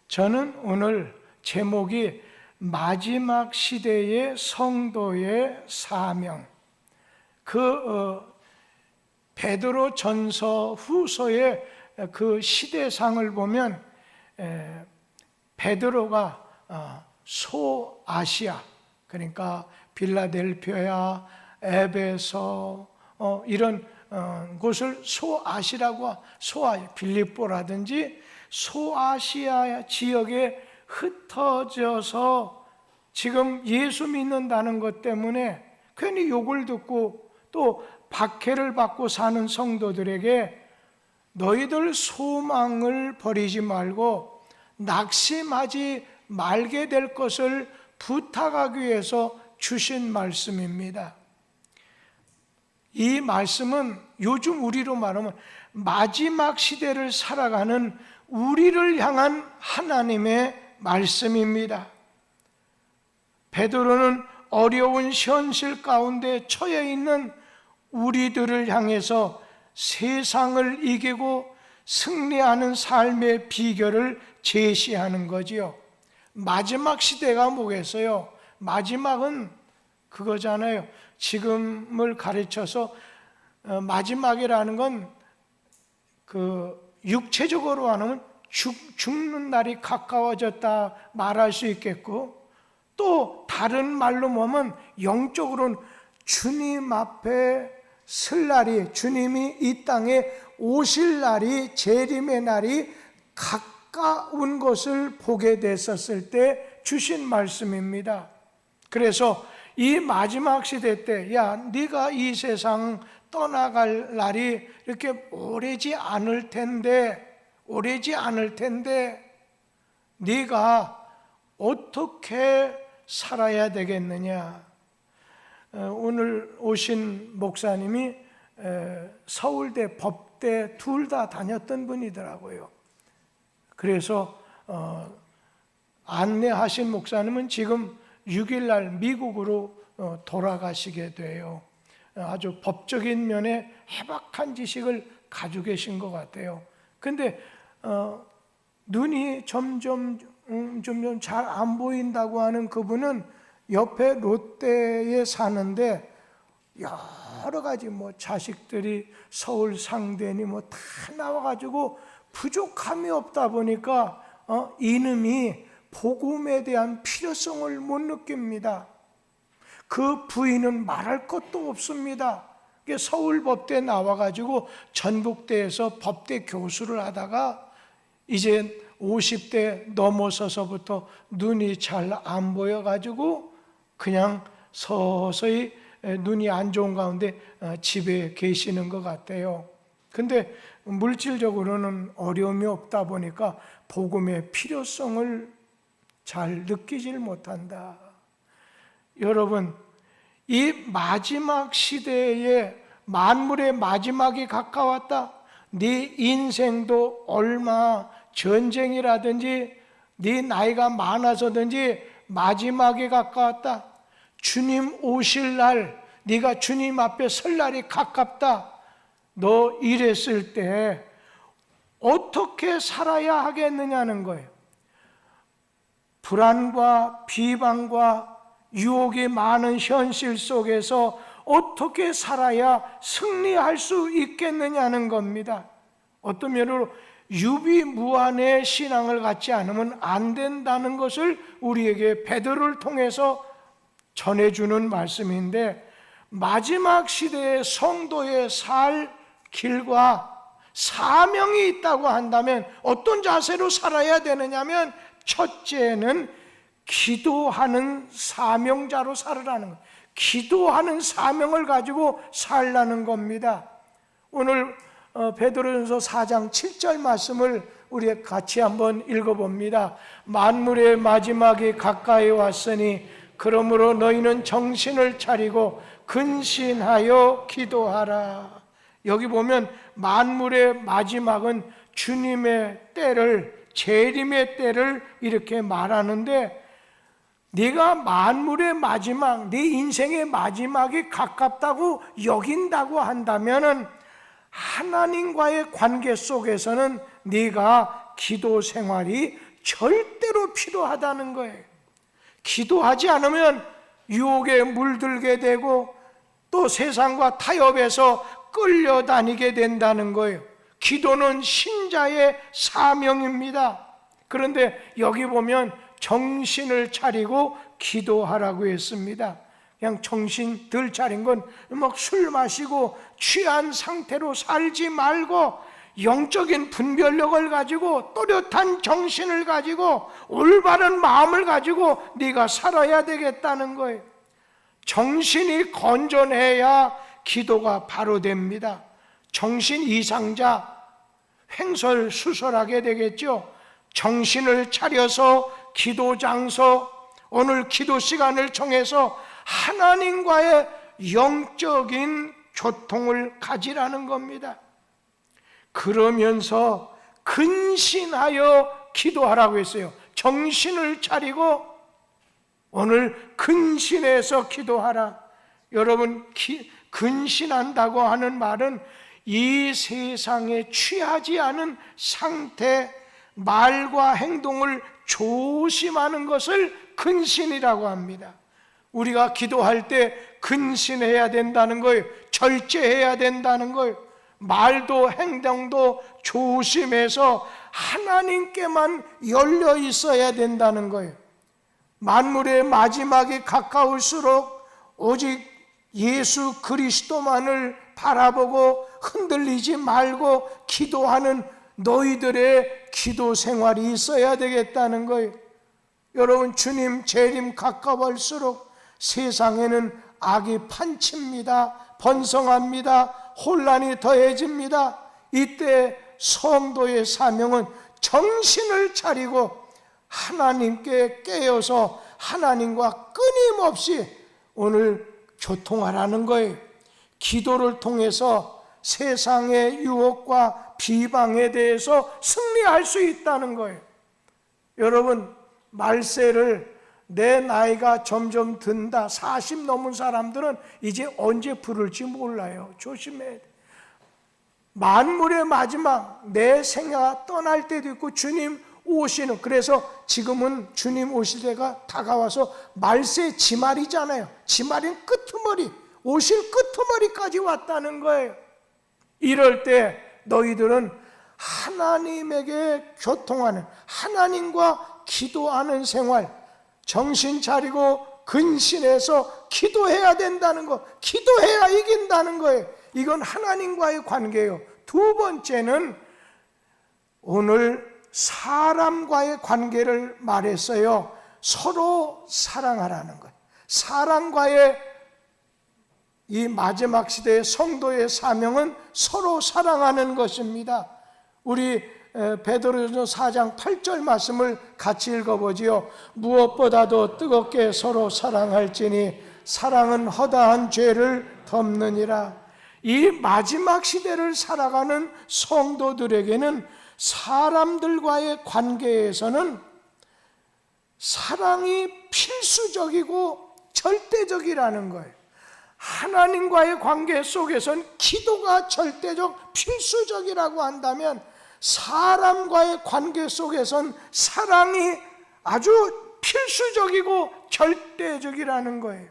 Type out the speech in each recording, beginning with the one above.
저는 오늘 제목이 마지막 시대의 성도의 사명, 베드로 전서 후서의 그 시대상을 보면 베드로가 소아시아, 그러니까 빌라델피아, 에베소 이런 곳을 빌립보라든지 소아시아 지역에 흩어져서 지금 예수 믿는다는 것 때문에 괜히 욕을 듣고 또 박해를 받고 사는 성도들에게 너희들 소망을 버리지 말고 낙심하지 말게 될 것을 부탁하기 위해서 주신 말씀입니다. 이 말씀은 요즘 우리로 말하면 마지막 시대를 살아가는 우리를 향한 하나님의 말씀입니다. 베드로는 어려운 현실 가운데 처해 있는 우리들을 향해서 세상을 이기고 승리하는 삶의 비결을 제시하는 거지요. 마지막 시대가 뭐겠어요? 마지막은 그거잖아요. 지금을 가르쳐서 마지막이라는 건 육체적으로 하면 죽는 날이 가까워졌다 말할 수 있겠고, 또 다른 말로 보면 영적으로는 주님 앞에 설 날이, 주님이 이 땅에 오실 날이, 재림의 날이 가까운 것을 보게 됐었을 때 주신 말씀입니다. 그래서 이 마지막 시대 때, 야, 네가 이 세상 떠나갈 날이 이렇게 오래지 않을 텐데 네가 어떻게 살아야 되겠느냐. 오늘 오신 목사님이 서울대, 법대 둘 다 다녔던 분이더라고요. 그래서 안내하신 목사님은 지금 6일날 미국으로 돌아가시게 돼요. 아주 법적인 면에 해박한 지식을 가지고 계신 것 같아요. 근데 눈이 점점 잘 안 보인다고 하는 그분은 옆에 롯데에 사는데 여러 가지 자식들이 서울 상대니 다 나와가지고 부족함이 없다 보니까 이놈이 복음에 대한 필요성을 못 느낍니다. 그 부인은 말할 것도 없습니다. 서울법대 나와가지고 전북대에서 법대 교수를 하다가 이제 50대 넘어서서부터 눈이 잘 안 보여가지고 그냥 서서히 눈이 안 좋은 가운데 집에 계시는 것 같아요. 근데 물질적으로는 어려움이 없다 보니까 복음의 필요성을 잘 느끼질 못한다. 여러분, 이 마지막 시대에 만물의 마지막이 가까웠다. 네 인생도 얼마 전쟁이라든지 네 나이가 많아서든지 마지막에 가까웠다. 주님 오실 날, 네가 주님 앞에 설 날이 가깝다. 너 이랬을 때 어떻게 살아야 하겠느냐는 거예요. 불안과 비방과 유혹이 많은 현실 속에서 어떻게 살아야 승리할 수 있겠느냐는 겁니다. 어떤 면으로 유비무환의 신앙을 갖지 않으면 안 된다는 것을 우리에게 베드로를 통해서 전해주는 말씀인데, 마지막 시대의 성도의 살 길과 사명이 있다고 한다면 어떤 자세로 살아야 되느냐면, 첫째는 기도하는 사명자로 살으라는 거예요. 기도하는 사명을 가지고 살라는 겁니다. 오늘 베드로전서 4장 7절 말씀을 우리 같이 한번 읽어봅니다. 만물의 마지막이 가까이 왔으니 그러므로 너희는 정신을 차리고 근신하여 기도하라. 여기 보면 만물의 마지막은 주님의 때를, 재림의 때를 이렇게 말하는데, 네가 만물의 마지막, 네 인생의 마지막이 가깝다고 여긴다고 한다면은 하나님과의 관계 속에서는 네가 기도 생활이 절대로 필요하다는 거예요. 기도하지 않으면 유혹에 물들게 되고 또 세상과 타협해서 끌려다니게 된다는 거예요. 기도는 신자의 사명입니다. 그런데 여기 보면 정신을 차리고 기도하라고 했습니다. 그냥 정신 덜 차린 건 막 술 마시고 취한 상태로 살지 말고 영적인 분별력을 가지고 또렷한 정신을 가지고 올바른 마음을 가지고 네가 살아야 되겠다는 거예요. 정신이 건전해야 기도가 바로 됩니다. 정신 이상자 횡설수설하게 되겠죠. 정신을 차려서 기도 장소, 오늘 기도 시간을 정해서 하나님과의 영적인 교통을 가지라는 겁니다. 그러면서 근신하여 기도하라고 했어요. 정신을 차리고 오늘 근신해서 기도하라. 여러분, 근신한다고 하는 말은 이 세상에 취하지 않은 상태, 말과 행동을 조심하는 것을 근신이라고 합니다. 우리가 기도할 때 근신해야 된다는 거예요. 절제해야 된다는 거예요. 말도 행동도 조심해서 하나님께만 열려 있어야 된다는 거예요. 만물의 마지막이 가까울수록 오직 예수 그리스도만을 바라보고 흔들리지 말고 기도하는 너희들의 기도 생활이 있어야 되겠다는 거예요. 여러분, 주님 재림 가까울수록 세상에는 악이 판칩니다. 번성합니다. 혼란이 더해집니다. 이때 성도의 사명은 정신을 차리고 하나님께 깨어서 하나님과 끊임없이 오늘 교통하라는 거예요. 기도를 통해서 세상의 유혹과 비방에 대해서 승리할 수 있다는 거예요. 여러분, 말세를 내 나이가 점점 든다, 40 넘은 사람들은 이제 언제 부를지 몰라요. 조심해야 돼. 만물의 마지막, 내 생애가 떠날 때도 있고 주님 오시는, 그래서 지금은 주님 오실 때가 다가와서 말세 지말이잖아요. 지말인 끄트머리, 오실 끄트머리까지 왔다는 거예요. 이럴 때 너희들은 하나님에게 교통하는, 하나님과 기도하는 생활, 정신 차리고 근신해서 기도해야 된다는 거, 기도해야 이긴다는 거예요. 이건 하나님과의 관계예요. 두 번째는 오늘 사람과의 관계를 말했어요. 서로 사랑하라는 거예요. 사랑과의 이 마지막 시대의 성도의 사명은 서로 사랑하는 것입니다. 우리 베드로전서 4장 8절 말씀을 같이 읽어보지요. 무엇보다도 뜨겁게 서로 사랑할지니 사랑은 허다한 죄를 덮느니라. 이 마지막 시대를 살아가는 성도들에게는 사람들과의 관계에서는 사랑이 필수적이고 절대적이라는 거예요. 하나님과의 관계 속에서는 기도가 절대적 필수적이라고 한다면 사람과의 관계 속에선 사랑이 아주 필수적이고 절대적이라는 거예요.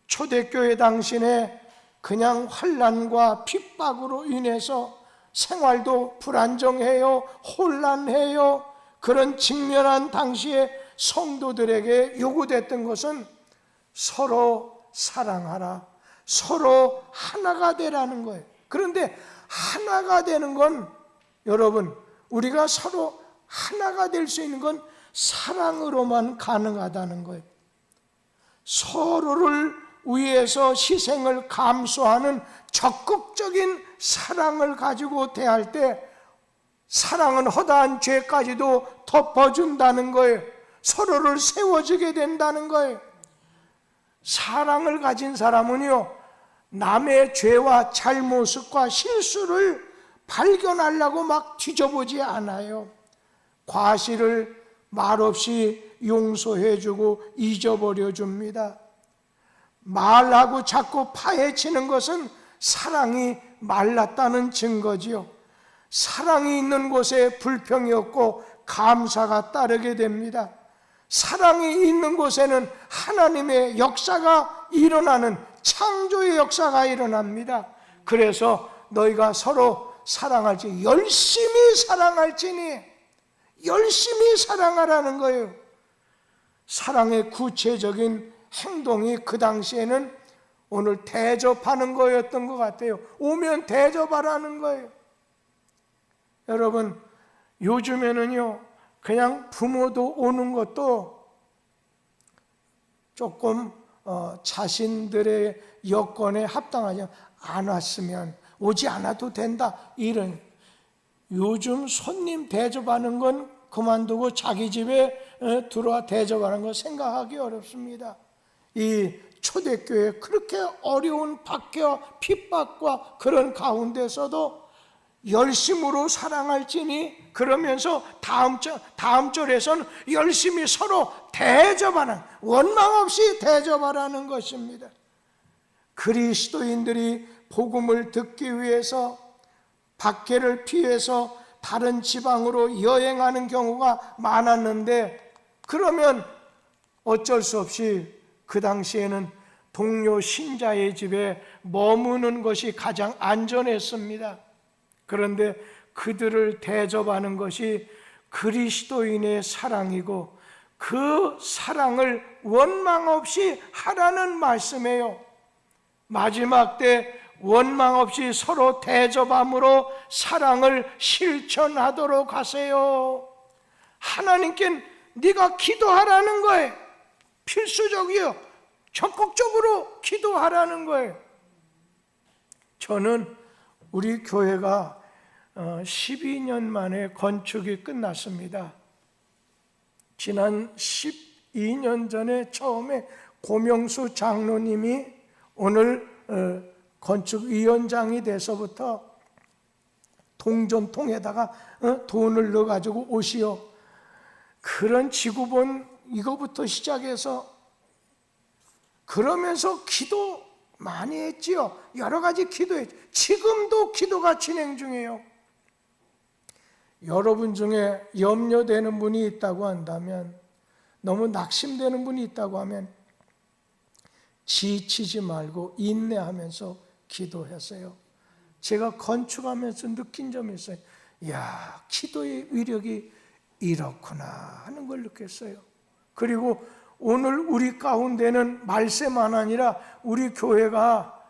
초대교회 당신에 그냥 환난과 핍박으로 인해서 생활도 불안정해요, 혼란해요. 그런 직면한 당시에 성도들에게 요구됐던 것은 서로 사랑하라, 서로 하나가 되라는 거예요. 그런데 하나가 되는 건 여러분, 우리가 서로 하나가 될 수 있는 건 사랑으로만 가능하다는 거예요. 서로를 위해서 희생을 감수하는 적극적인 사랑을 가지고 대할 때 사랑은 허다한 죄까지도 덮어준다는 거예요. 서로를 세워주게 된다는 거예요. 사랑을 가진 사람은요, 남의 죄와 잘못과 실수를 발견하려고 막 뒤져보지 않아요. 과실을 말없이 용서해주고 잊어버려 줍니다. 말하고 자꾸 파헤치는 것은 사랑이 말랐다는 증거지요. 사랑이 있는 곳에 불평이 없고 감사가 따르게 됩니다. 사랑이 있는 곳에는 하나님의 역사가 일어나는, 창조의 역사가 일어납니다. 그래서 너희가 서로 사랑할지, 열심히 사랑할지니, 열심히 사랑하라는 거예요. 사랑의 구체적인 행동이 그 당시에는 오늘 대접하는 거였던 것 같아요. 오면 대접하라는 거예요. 여러분, 요즘에는요, 그냥 부모도 오는 것도 조금 자신들의 여건에 합당하지 안 왔으면 오지 않아도 된다, 이런. 요즘 손님 대접하는 건 그만두고 자기 집에 들어와 대접하는 거 생각하기 어렵습니다. 이 초대교회 그렇게 어려운 박해와 핍박과 그런 가운데서도 열심으로 사랑할지니, 그러면서 다음 절에서는 열심히 서로 대접하는, 원망 없이 대접하라는 것입니다. 그리스도인들이 복음을 듣기 위해서 박해를 피해서 다른 지방으로 여행하는 경우가 많았는데, 그러면 어쩔 수 없이 그 당시에는 동료 신자의 집에 머무는 것이 가장 안전했습니다. 그런데 그들을 대접하는 것이 그리스도인의 사랑이고, 그 사랑을 원망 없이 하라는 말씀이에요. 마지막 때 원망 없이 서로 대접함으로 사랑을 실천하도록 하세요. 하나님께 네가 기도하라는 거예요. 필수적이요. 적극적으로 기도하라는 거예요. 저는 우리 교회가 12년 만에 건축이 끝났습니다. 지난 12년 전에 처음에 고명수 장로님이 오늘 건축위원장이 돼서부터 동전통에다가 돈을 넣어가지고 오시오. 그런 지구본 이거부터 시작해서, 그러면서 기도 많이 했지요. 여러 가지 기도했죠. 지금도 기도가 진행 중이에요. 여러분 중에 염려되는 분이 있다고 한다면, 너무 낙심되는 분이 있다고 하면 지치지 말고 인내하면서 기도하세요. 제가 건축하면서 느낀 점이 있어요. 이야, 기도의 위력이 이렇구나 하는 걸 느꼈어요. 그리고 오늘 우리 가운데는 말세만 아니라 우리 교회가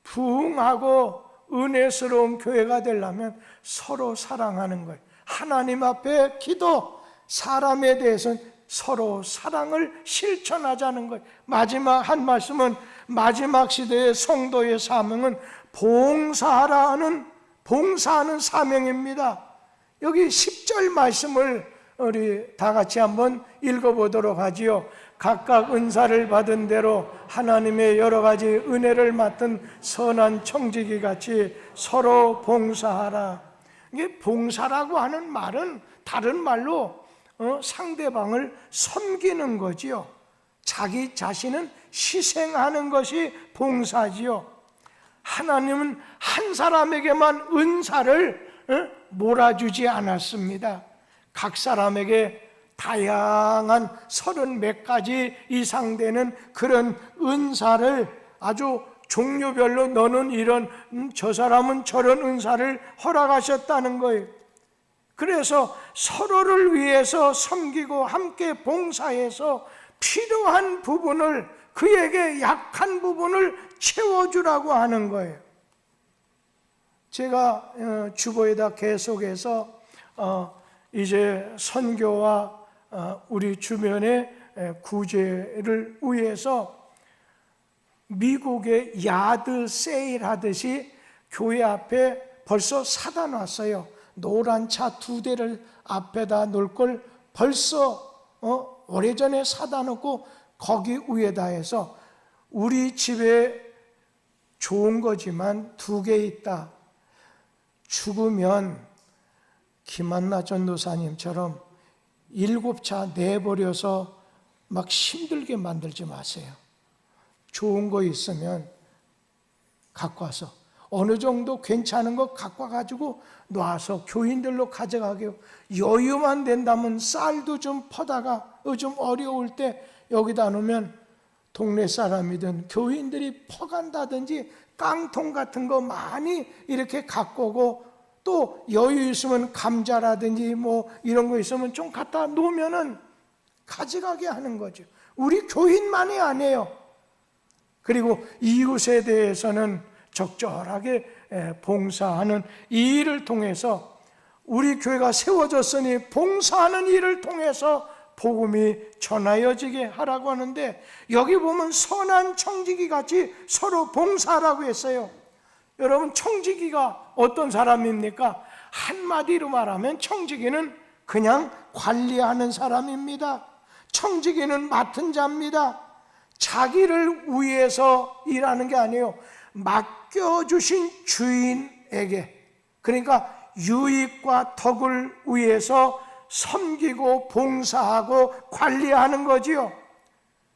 부흥하고 은혜스러운 교회가 되려면 서로 사랑하는 거예요. 하나님 앞에 기도, 사람에 대해서는 서로 사랑을 실천하자는 거예요. 마지막 한 말씀은, 마지막 시대의 성도의 사명은 봉사하는 사명입니다. 여기 10절 말씀을 우리 다 같이 한번 읽어보도록 하지요. 각각 은사를 받은 대로 하나님의 여러 가지 은혜를 맡은 선한 청지기 같이 서로 봉사하라. 이게 봉사라고 하는 말은 다른 말로 상대방을 섬기는 거지요. 자기 자신은 희생하는 것이 봉사지요. 하나님은 한 사람에게만 은사를 몰아주지 않았습니다. 각 사람에게 다양한 30몇 가지 이상 되는 그런 은사를 아주 종류별로, 너는 이런, 저 사람은 저런 은사를 허락하셨다는 거예요. 그래서 서로를 위해서 섬기고 함께 봉사해서 필요한 부분을, 그에게 약한 부분을 채워주라고 하는 거예요. 제가 주보에다 계속해서 이제 선교와 우리 주변의 구제를 위해서 미국의 야드 세일 하듯이 교회 앞에 벌써 사다 놨어요. 노란 차 2대를 앞에다 놓을 걸 벌써 오래전에 사다 놓고 거기 위에다 해서, 우리 집에 좋은 거지만 2개 있다. 죽으면 김한나 전도사님처럼 7차 내버려서 막 힘들게 만들지 마세요. 좋은 거 있으면 갖고 와서 어느 정도 괜찮은 거 갖고 와가지고 놔서 교인들로 가져가게요. 여유만 된다면 쌀도 좀 퍼다가 좀 어려울 때 여기다 놓으면 동네 사람이든 교인들이 퍼간다든지 깡통 같은 거 많이 이렇게 갖고 오고, 또 여유 있으면 감자라든지 뭐 이런 거 있으면 좀 갖다 놓으면은 가져가게 하는 거죠. 우리 교인만이 아니에요. 그리고 이웃에 대해서는 적절하게 봉사하는 이 일을 통해서, 우리 교회가 세워졌으니 봉사하는 일을 통해서 복음이 전하여지게 하라고 하는데, 여기 보면 선한 청지기 같이 서로 봉사하라고 했어요. 여러분, 청지기가 어떤 사람입니까? 한마디로 말하면 청지기는 그냥 관리하는 사람입니다. 청지기는 맡은 자입니다. 자기를 위해서 일하는 게 아니에요. 맡겨주신 주인에게, 그러니까 유익과 덕을 위해서 섬기고 봉사하고 관리하는 거지요.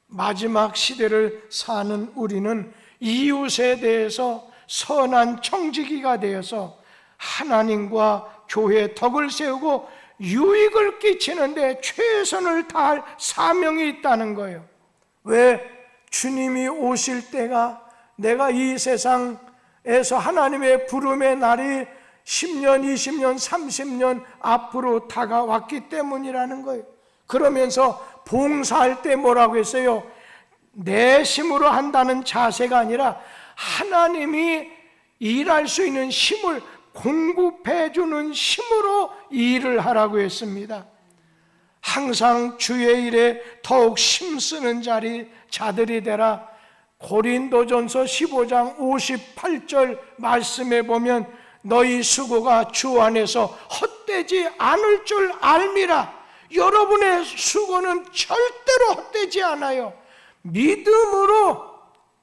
마지막 시대를 사는 우리는 이웃에 대해서 선한 청지기가 되어서 하나님과 교회의 덕을 세우고 유익을 끼치는데 최선을 다할 사명이 있다는 거예요. 왜? 주님이 오실 때가, 내가 이 세상에서 하나님의 부름의 날이 10년, 20년, 30년 앞으로 다가왔기 때문이라는 거예요. 그러면서 봉사할 때 뭐라고 했어요? 내 힘으로 한다는 자세가 아니라 하나님이 일할 수 있는 힘을 공급해 주는 힘으로 일을 하라고 했습니다. 항상 주의 일에 더욱 힘쓰는 자들이 되라. 고린도전서 15장 58절 말씀에 보면 너희 수고가 주 안에서 헛되지 않을 줄 알미라. 여러분의 수고는 절대로 헛되지 않아요. 믿음으로,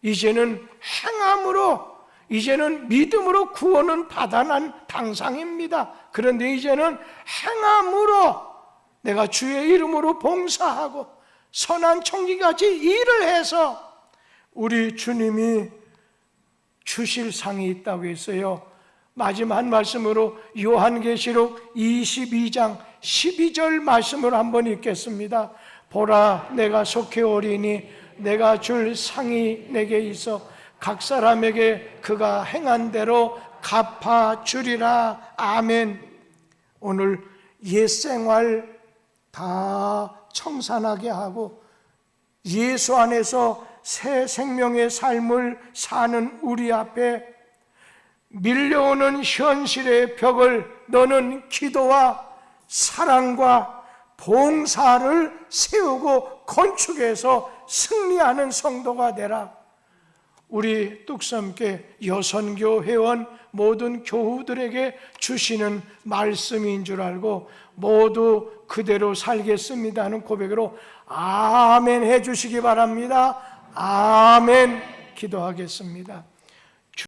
이제는 행함으로, 이제는 믿음으로 구원은 받아난 당상입니다. 그런데 이제는 행함으로, 내가 주의 이름으로 봉사하고 선한 청지기같이 일을 해서 우리 주님이 주실 상이 있다고 했어요. 마지막 한 말씀으로 요한계시록 22장 12절 말씀을 한번 읽겠습니다. 보라, 내가 속히 오리니 내가 줄 상이 내게 있어 각 사람에게 그가 행한 대로 갚아주리라. 아멘. 오늘 옛생활 다 청산하게 하고 예수 안에서 새 생명의 삶을 사는 우리 앞에 밀려오는 현실의 벽을 너는 기도와 사랑과 봉사를 세우고 건축해서 승리하는 성도가 되라. 우리 뚝섬교회 여선교 회원 모든 교우들에게 주시는 말씀인 줄 알고 모두 그대로 살겠습니다 하는 고백으로 아멘 해주시기 바랍니다. 아멘. 기도하겠습니다.